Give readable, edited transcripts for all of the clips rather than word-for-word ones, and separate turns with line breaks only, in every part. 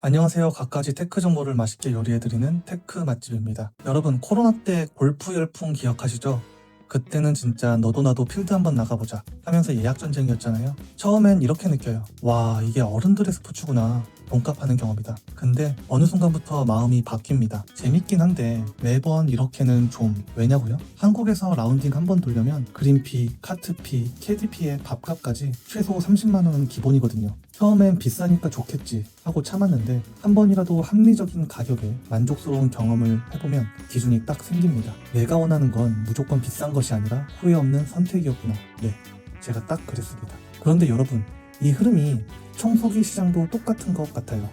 안녕하세요. 갖가지 테크 정보를 맛있게 요리해드리는 테크 맛집입니다. 여러분, 코로나 때 골프 열풍 기억하시죠? 그때는 진짜 너도 나도 필드 한번 나가보자 하면서 예약 전쟁이었잖아요. 처음엔 이렇게 느껴요. 와, 이게 어른들의 스포츠구나. 돈값 하는 경험이다. 근데 어느 순간부터 마음이 바뀝니다. 재밌긴 한데 매번 이렇게는 좀 왜냐고요? 한국에서 라운딩 한 번 돌려면 그린피, 카트피, 캐디피의 밥값까지 최소 30만 원은 기본이거든요. 처음엔 비싸니까 좋겠지 하고 참았는데 한 번이라도 합리적인 가격에 만족스러운 경험을 해보면 기준이 딱 생깁니다. 내가 원하는 건 무조건 비싼 것이 아니라 후회 없는 선택이었구나. 네, 제가 딱 그랬습니다. 그런데 여러분, 이 흐름이 청소기 시장도 똑같은 것 같아요.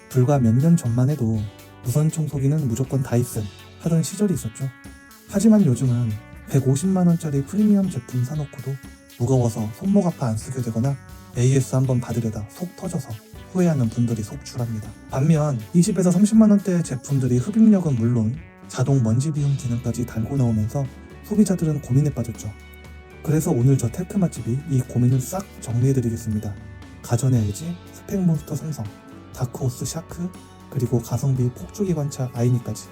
불과 몇 년 전만 해도 무선 청소기는 무조건 다이슨 하던 시절이 있었죠. 하지만 요즘은 150만원짜리 프리미엄 제품 사놓고도 무거워서 손목 아파 안 쓰게 되거나 AS 한번 받으려다 속 터져서 후회하는 분들이 속출합니다. 반면 20에서 30만원대 제품들이 흡입력은 물론 자동 먼지 비움 기능까지 달고 나오면서 소비자들은 고민에 빠졌죠. 그래서 오늘 저 테크 맛집이 이 고민을 싹 정리해드리겠습니다. 가전의 LG, 스펙몬스터 삼성, 다크호스 샤크, 그리고 가성비 폭주기관차 아이니까지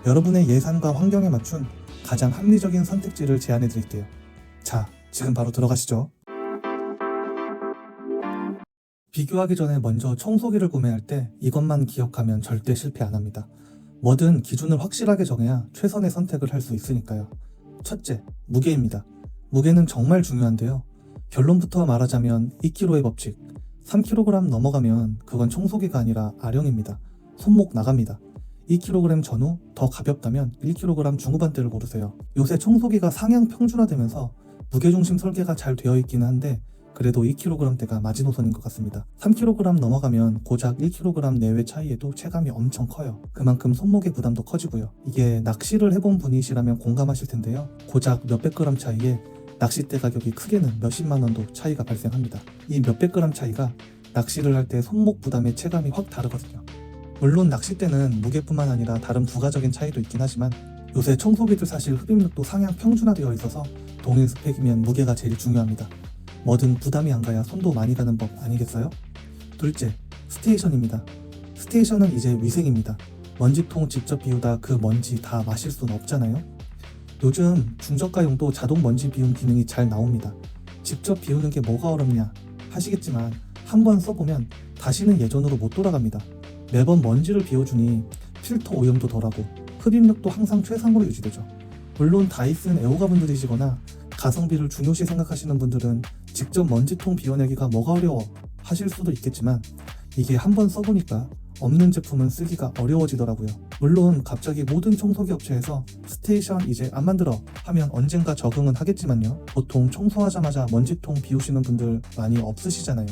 여러분의 예산과 환경에 맞춘 가장 합리적인 선택지를 제안해드릴게요. 자, 지금 바로 들어가시죠. 비교하기 전에 먼저 청소기를 구매할 때 이것만 기억하면 절대 실패 안 합니다. 뭐든 기준을 확실하게 정해야 최선의 선택을 할 수 있으니까요. 첫째, 무게입니다. 무게는 정말 중요한데요. 결론부터 말하자면 2kg의 법칙. 3kg 넘어가면 그건 청소기가 아니라 아령입니다. 손목 나갑니다. 2kg 전후 더 가볍다면 1kg 중후반대를 고르세요. 요새 청소기가 상향 평준화되면서 무게중심 설계가 잘 되어 있기는 한데 그래도 2kg대가 마지노선인 것 같습니다. 3kg 넘어가면 고작 1kg 내외 차이에도 체감이 엄청 커요. 그만큼 손목의 부담도 커지고요. 이게 낚시를 해본 분이시라면 공감하실 텐데요. 고작 몇백 그램 차이에 낚싯대 가격이 크게는 몇십만 원도 차이가 발생합니다. 이 몇백 그램 차이가 낚시를 할 때 손목 부담의 체감이 확 다르거든요. 물론 낚싯대는 무게뿐만 아니라 다른 부가적인 차이도 있긴 하지만 요새 청소기들 사실 흡입력도 상향 평준화되어 있어서 동일 스펙이면 무게가 제일 중요합니다. 뭐든 부담이 안 가야 손도 많이 가는 법 아니겠어요? 둘째, 스테이션입니다. 스테이션은 이제 위생입니다. 먼지통 직접 비우다 그 먼지 다 마실 수는 없잖아요. 요즘 중저가용도 자동 먼지 비움 기능이 잘 나옵니다. 직접 비우는 게 뭐가 어렵냐 하시겠지만 한번 써보면 다시는 예전으로 못 돌아갑니다. 매번 먼지를 비워주니 필터 오염도 덜하고 흡입력도 항상 최상으로 유지되죠. 물론 다이슨 애호가 분들이시거나 가성비를 중요시 생각하시는 분들은 직접 먼지통 비워내기가 뭐가 어려워 하실 수도 있겠지만 이게 한번 써보니까 없는 제품은 쓰기가 어려워지더라고요. 물론 갑자기 모든 청소기 업체에서 스테이션 이제 안 만들어 하면 언젠가 적응은 하겠지만요. 보통 청소하자마자 먼지통 비우시는 분들 많이 없으시잖아요.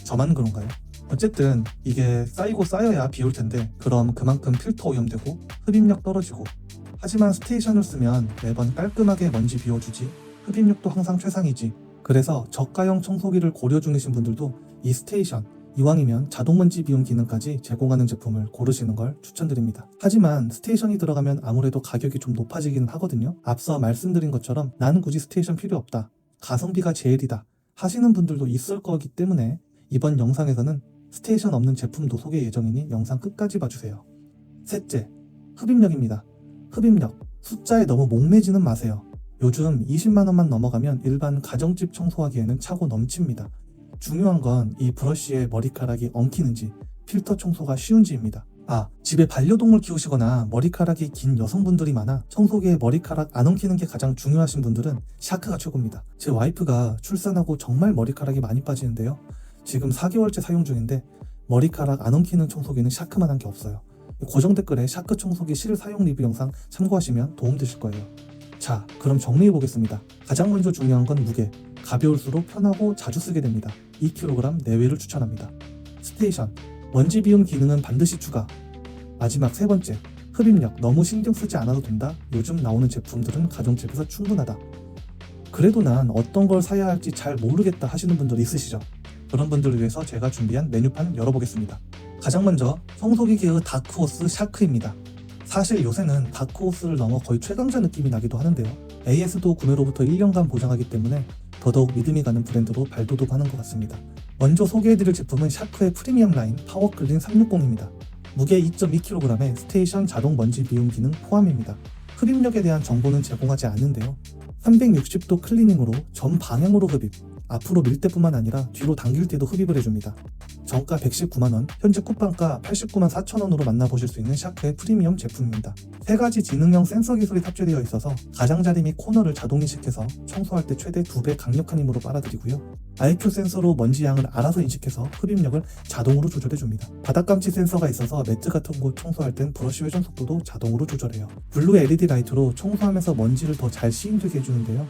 저만 그런가요? 어쨌든 이게 쌓이고 쌓여야 비울 텐데 그럼 그만큼 필터 오염되고 흡입력 떨어지고 하지만 스테이션을 쓰면 매번 깔끔하게 먼지 비워주지 흡입력도 항상 최상이지. 그래서 저가형 청소기를 고려 중이신 분들도 이 스테이션 이왕이면 자동 먼지 비움 기능까지 제공하는 제품을 고르시는 걸 추천드립니다. 하지만 스테이션이 들어가면 아무래도 가격이 좀 높아지기는 하거든요. 앞서 말씀드린 것처럼 나는 굳이 스테이션 필요 없다, 가성비가 제일이다 하시는 분들도 있을 거기 때문에 이번 영상에서는 스테이션 없는 제품도 소개 예정이니 영상 끝까지 봐주세요. 셋째, 흡입력입니다. 흡입력, 숫자에 너무 목매지는 마세요. 요즘 20만원만 넘어가면 일반 가정집 청소하기에는 차고 넘칩니다. 중요한 건 이 브러쉬에 머리카락이 엉키는지 필터 청소가 쉬운지입니다. 집에 반려동물 키우시거나 머리카락이 긴 여성분들이 많아 청소기에 머리카락 안 엉키는 게 가장 중요하신 분들은 샤크가 최고입니다. 제 와이프가 출산하고 정말 머리카락이 많이 빠지는데요. 지금 4개월째 사용 중인데 머리카락 안 엉키는 청소기는 샤크만 한 게 없어요. 고정 댓글에 샤크 청소기 실사용 리뷰 영상 참고하시면 도움되실 거예요. 자, 그럼 정리해보겠습니다. 가장 먼저 중요한 건 무게. 가벼울수록 편하고 자주 쓰게 됩니다. 2kg 내외를 추천합니다. 스테이션, 먼지 비움 기능은 반드시 추가. 마지막 세 번째, 흡입력 너무 신경 쓰지 않아도 된다. 요즘 나오는 제품들은 가정집에서 충분하다. 그래도 난 어떤 걸 사야 할지 잘 모르겠다 하시는 분들 있으시죠? 그런 분들을 위해서 제가 준비한 메뉴판 열어보겠습니다. 가장 먼저 청소기 계의 다크호스 샤크입니다. 사실 요새는 다크호스를 넘어 거의 최강자 느낌이 나기도 하는데요. AS도 구매로부터 1년간 보장하기 때문에 더더욱 믿음이 가는 브랜드로 발돋움하는 것 같습니다. 먼저 소개해드릴 제품은 샤크의 프리미엄 라인 파워클린 360입니다. 무게 2.2kg에 스테이션 자동 먼지 비움 기능 포함입니다. 흡입력에 대한 정보는 제공하지 않는데요. 360도 클리닝으로 전 방향으로 흡입, 앞으로 밀 때뿐만 아니라 뒤로 당길 때도 흡입을 해줍니다. 정가 119만원, 현재 쿠팡가 89만 4천원으로 만나보실 수 있는 샤크의 프리미엄 제품입니다. 3가지 지능형 센서 기술이 탑재되어 있어서 가장자리 및 코너를 자동인식해서 청소할 때 최대 2배 강력한 힘으로 빨아들이고요. IQ 센서로 먼지 양을 알아서 인식해서 흡입력을 자동으로 조절해줍니다. 바닥감지 센서가 있어서 매트 같은 곳 청소할 땐 브러쉬 회전 속도도 자동으로 조절해요. 블루 LED 라이트로 청소하면서 먼지를 더 잘 시인되게 해주는데요.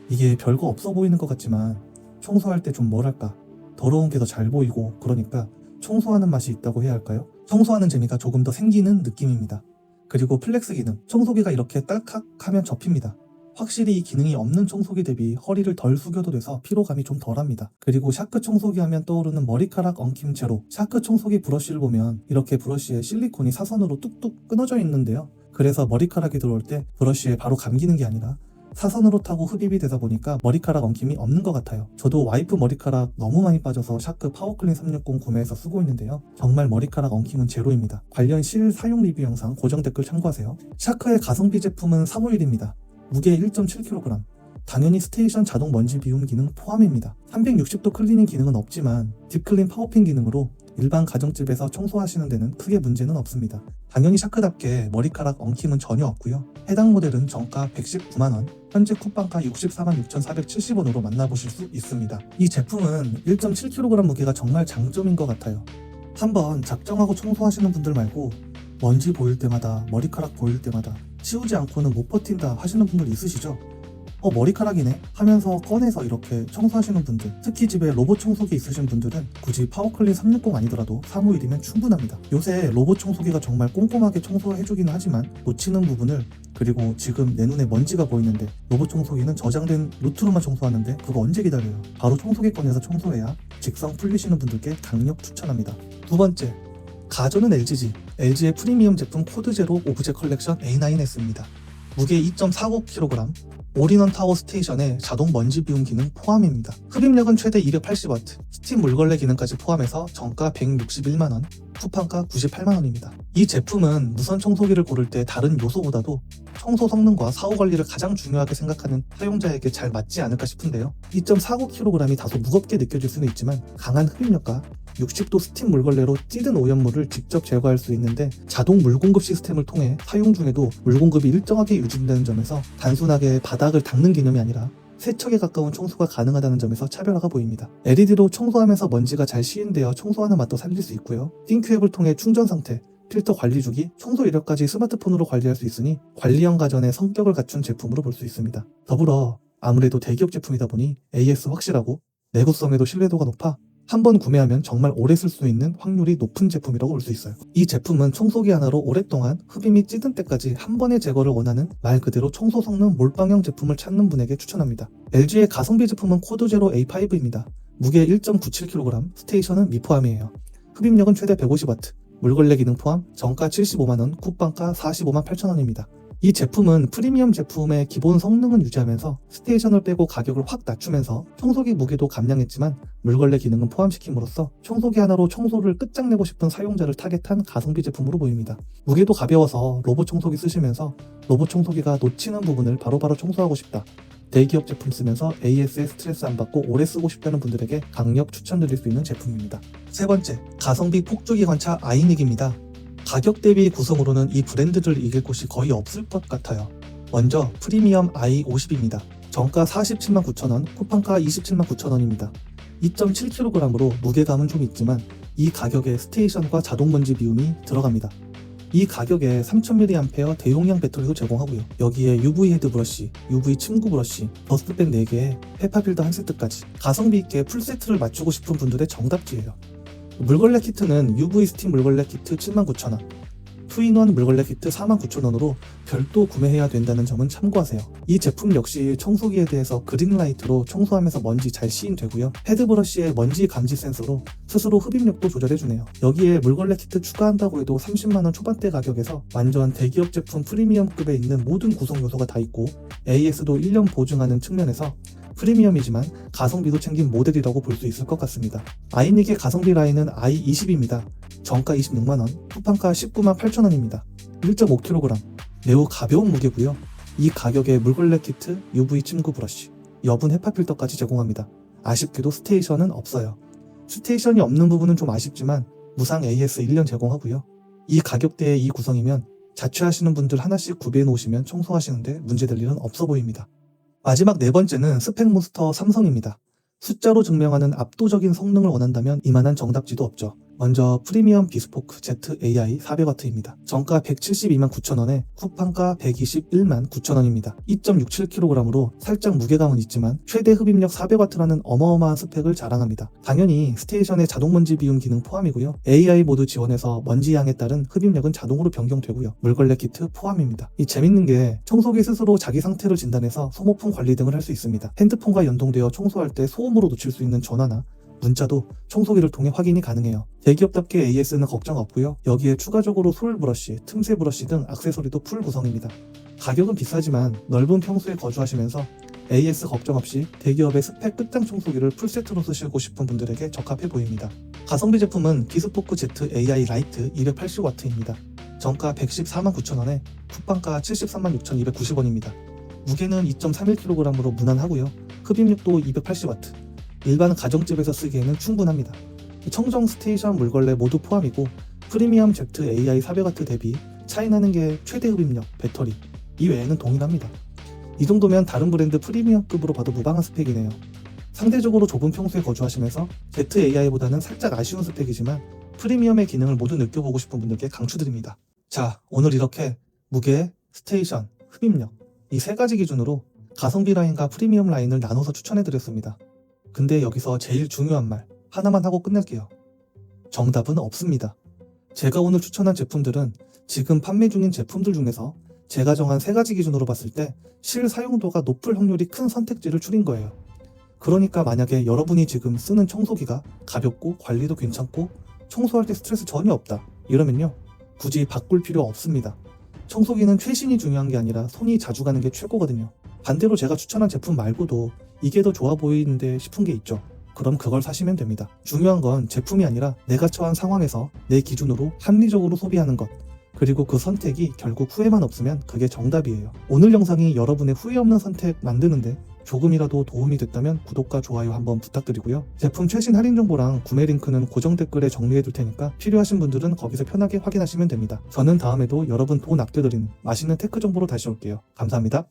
이게 별거 없어 보이는 것 같지만 청소할 때 좀 뭐랄까 더러운 게 더 잘 보이고 그러니까 청소하는 맛이 있다고 해야 할까요? 청소하는 재미가 조금 더 생기는 느낌입니다. 그리고 플렉스 기능, 청소기가 이렇게 딸칵 하면 접힙니다. 확실히 이 기능이 없는 청소기 대비 허리를 덜 숙여도 돼서 피로감이 좀 덜합니다. 그리고 샤크 청소기 하면 떠오르는 머리카락 엉킴 제로, 샤크 청소기 브러쉬를 보면 이렇게 브러쉬에 실리콘이 사선으로 뚝뚝 끊어져 있는데요. 그래서 머리카락이 들어올 때 브러쉬에 바로 감기는 게 아니라 사선으로 타고 흡입이 되다 보니까 머리카락 엉킴이 없는 것 같아요. 저도 와이프 머리카락 너무 많이 빠져서 샤크 파워클린 360 구매해서 쓰고 있는데요. 정말 머리카락 엉킴은 제로입니다. 관련 실 사용 리뷰 영상 고정 댓글 참고하세요. 샤크의 가성비 제품은 351입니다. 무게 1.7kg, 당연히 스테이션 자동 먼지 비움 기능 포함입니다. 360도 클리닝 기능은 없지만 딥클린 파워핀 기능으로 일반 가정집에서 청소하시는 데는 크게 문제는 없습니다. 당연히 샤크답게 머리카락 엉킴은 전혀 없고요. 해당 모델은 정가 119만원, 현재 쿠팡가 64만 6,470원으로 만나보실 수 있습니다. 이 제품은 1.7kg 무게가 정말 장점인 것 같아요. 한번 작정하고 청소하시는 분들 말고 먼지 보일 때마다 머리카락 보일 때마다 치우지 않고는 못 버틴다 하시는 분들 있으시죠? 머리카락이네 하면서 꺼내서 이렇게 청소하시는 분들, 특히 집에 로봇 청소기 있으신 분들은 굳이 파워클린 360 아니더라도 351이면 충분합니다. 요새 로봇 청소기가 정말 꼼꼼하게 청소해주기는 하지만 놓치는 부분을, 그리고 지금 내 눈에 먼지가 보이는데 로봇 청소기는 저장된 루트로만 청소하는데 그거 언제 기다려요? 바로 청소기 꺼내서 청소해야 직성 풀리시는 분들께 강력 추천합니다. 두 번째, 가전은 LG의 프리미엄 제품 코드제로 오브제 컬렉션 A9S입니다. 무게 2.45kg, 올인원 타워 스테이션에 자동 먼지 비움 기능 포함입니다. 흡입력은 최대 280W, 스팀 물걸레 기능까지 포함해서 정가 161만원, 쿠팡가 98만원입니다. 이 제품은 무선 청소기를 고를 때 다른 요소보다도 청소 성능과 사후 관리를 가장 중요하게 생각하는 사용자에게 잘 맞지 않을까 싶은데요. 2.49kg이 다소 무겁게 느껴질 수는 있지만 강한 흡입력과 60도 스팀 물걸레로 찌든 오염물을 직접 제거할 수 있는데 자동 물공급 시스템을 통해 사용 중에도 물공급이 일정하게 유지된다는 점에서 단순하게 바닥을 닦는 개념이 아니라 세척에 가까운 청소가 가능하다는 점에서 차별화가 보입니다. LED로 청소하면서 먼지가 잘 시인되어 청소하는 맛도 살릴 수 있고요. 띵큐 앱을 통해 충전 상태, 필터 관리 주기, 청소 이력까지 스마트폰으로 관리할 수 있으니 관리형 가전의 성격을 갖춘 제품으로 볼 수 있습니다. 더불어 아무래도 대기업 제품이다 보니 AS 확실하고 내구성에도 신뢰도가 높아 한번 구매하면 정말 오래 쓸 수 있는 확률이 높은 제품이라고 볼 수 있어요. 이 제품은 청소기 하나로 오랫동안 흡입이 찌든 때까지 한 번의 제거를 원하는 말 그대로 청소 성능 몰빵형 제품을 찾는 분에게 추천합니다. LG의 가성비 제품은 코드제로 A5입니다. 무게 1.97kg, 스테이션은 미포함이에요. 흡입력은 최대 150W, 물걸레 기능 포함, 정가 75만원, 쿠팡가 45만 8천원입니다. 이 제품은 프리미엄 제품의 기본 성능은 유지하면서 스테이션을 빼고 가격을 확 낮추면서 청소기 무게도 감량했지만 물걸레 기능은 포함시킴으로써 청소기 하나로 청소를 끝장내고 싶은 사용자를 타겟한 가성비 제품으로 보입니다. 무게도 가벼워서 로봇 청소기 쓰시면서 로봇 청소기가 놓치는 부분을 바로바로 청소하고 싶다, 대기업 제품 쓰면서 AS에 스트레스 안 받고 오래 쓰고 싶다는 분들에게 강력 추천드릴 수 있는 제품입니다. 세 번째, 가성비 폭주기관차 아이닉입니다. 가격 대비 구성으로는 이 브랜드를 이길 곳이 거의 없을 것 같아요. 먼저 프리미엄 i50입니다. 정가 47만 9천원, 쿠팡가 27만 9천원입니다. 2.7kg으로 무게감은 좀 있지만 이 가격에 스테이션과 자동 먼지 비움이 들어갑니다. 이 가격에 3000mAh 대용량 배터리도 제공하고요. 여기에 UV 헤드 브러쉬, UV 침구 브러쉬, 더스트백 4개에 헤파 필터 한 세트까지 가성비 있게 풀세트를 맞추고 싶은 분들의 정답지예요. 물걸레 키트는 UV 스팀 물걸레 키트 79,000원, 2인원 물걸레 키트 49,000원으로 별도 구매해야 된다는 점은 참고하세요. 이 제품 역시 청소기에 대해서 그린라이트로 청소하면서 먼지 잘 시인되고요. 헤드브러쉬의 먼지 감지 센서로 스스로 흡입력도 조절해주네요. 여기에 물걸레 키트 추가한다고 해도 30만원 초반대 가격에서 완전 대기업 제품 프리미엄급에 있는 모든 구성 요소가 다 있고 AS도 1년 보증하는 측면에서 프리미엄이지만 가성비도 챙긴 모델이라고 볼 수 있을 것 같습니다. 아이닉의 가성비 라인은 i20입니다. 정가 26만원, 쿠팡가 19만 8천원입니다. 1.5kg, 매우 가벼운 무게고요. 이 가격에 물걸레 키트, UV 침구 브러쉬, 여분 헤파 필터까지 제공합니다. 아쉽게도 스테이션은 없어요. 스테이션이 없는 부분은 좀 아쉽지만 무상 AS 1년 제공하고요. 이 가격대에 이 구성이면 자취하시는 분들 하나씩 구비해 놓으시면 청소하시는데 문제될 일은 없어 보입니다. 마지막 네 번째는 스펙몬스터 삼성입니다. 숫자로 증명하는 압도적인 성능을 원한다면 이만한 정답지도 없죠. 먼저 프리미엄 비스포크 ZAI 400W입니다. 정가 172만 9천원에 쿠팡가 121만 9천원입니다. 2.67kg으로 살짝 무게감은 있지만 최대 흡입력 400W라는 어마어마한 스펙을 자랑합니다. 당연히 스테이션의 자동 먼지 비움 기능 포함이고요. AI 모드 지원해서 먼지 양에 따른 흡입력은 자동으로 변경되고요. 물걸레 키트 포함입니다. 이 재밌는 게 청소기 스스로 자기 상태를 진단해서 소모품 관리 등을 할 수 있습니다. 핸드폰과 연동되어 청소할 때 소음으로 놓칠 수 있는 전화나 문자도 청소기를 통해 확인이 가능해요. 대기업답게 AS는 걱정 없고요. 여기에 추가적으로 솔 브러쉬, 틈새 브러쉬 등 액세서리도 풀 구성입니다. 가격은 비싸지만 넓은 평수에 거주하시면서 AS 걱정 없이 대기업의 스펙 끝장 청소기를 풀세트로 쓰시고 싶은 분들에게 적합해 보입니다. 가성비 제품은 비스포크 ZAI 라이트 280W입니다. 정가 114만 9천원에 쿠팡가 73만 6,290원입니다. 무게는 2.31kg으로 무난하고요. 흡입력도 280W. 일반 가정집에서 쓰기에는 충분합니다. 청정 스테이션 물걸레 모두 포함이고 프리미엄 ZAI 400W 대비 차이나는 게 최대 흡입력, 배터리 이 외에는 동일합니다. 이 정도면 다른 브랜드 프리미엄급으로 봐도 무방한 스펙이네요. 상대적으로 좁은 평수에 거주하시면서 ZAI보다는 살짝 아쉬운 스펙이지만 프리미엄의 기능을 모두 느껴보고 싶은 분들께 강추드립니다. 자, 오늘 이렇게 무게, 스테이션, 흡입력 이 세 가지 기준으로 가성비 라인과 프리미엄 라인을 나눠서 추천해드렸습니다. 근데 여기서 제일 중요한 말 하나만 하고 끝낼게요. 정답은 없습니다. 제가 오늘 추천한 제품들은 지금 판매 중인 제품들 중에서 제가 정한 세 가지 기준으로 봤을 때 실사용도가 높을 확률이 큰 선택지를 추린 거예요. 그러니까 만약에 여러분이 지금 쓰는 청소기가 가볍고 관리도 괜찮고 청소할 때 스트레스 전혀 없다 이러면요 굳이 바꿀 필요 없습니다. 청소기는 최신이 중요한 게 아니라 손이 자주 가는 게 최고거든요. 반대로 제가 추천한 제품 말고도 이게 더 좋아 보이는데 싶은 게 있죠. 그럼 그걸 사시면 됩니다. 중요한 건 제품이 아니라 내가 처한 상황에서 내 기준으로 합리적으로 소비하는 것, 그리고 그 선택이 결국 후회만 없으면 그게 정답이에요. 오늘 영상이 여러분의 후회 없는 선택 만드는데 조금이라도 도움이 됐다면 구독과 좋아요 한번 부탁드리고요. 제품 최신 할인 정보랑 구매 링크는 고정 댓글에 정리해 둘 테니까 필요하신 분들은 거기서 편하게 확인하시면 됩니다. 저는 다음에도 여러분 돈 아껴드리는 맛있는 테크 정보로 다시 올게요. 감사합니다.